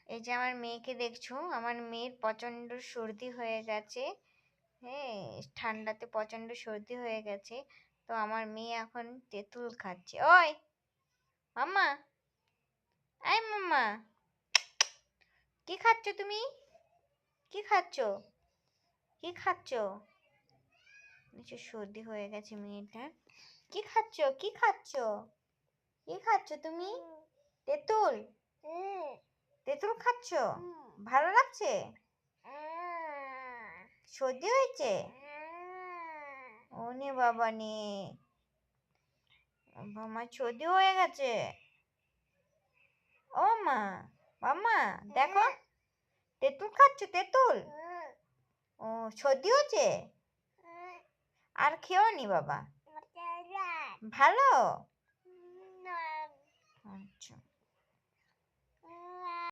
এই যে আমার মেয়েকে দেখছো, আমার মেয়ের প্রচণ্ড সর্দি হয়ে গেছে। হ্যাঁ, ঠান্ডাতে প্রচণ্ড সর্দি হয়ে গেছে। তো আমার মেয়ে এখন তেঁতুল খাচ্ছে। ওই মাম্মা, আই মাম্মা, কি খাচ্ছ তুমি? কি খাচ্ছ? কি খাচ্ছ? নিশ্চয় সর্দি হয়ে গেছে মেয়েটার। কি খাচ্ছ? কি খাচ্ছ? কি খাচ্ছ তুমি? তেঁতুল? তেঁতুল খাচ্ছ? ভালো লাগছে? সর্দি হয়েছে? ও নে বাবা নে, আমার সর্দি হয়ে গেছে। ও মা, মাম্মা দেখো, তেঁতুল খাচ্ছ? তেঁতুল? ও, সর্দি হয়েছে? আর খেও নি বাবা? ভালো?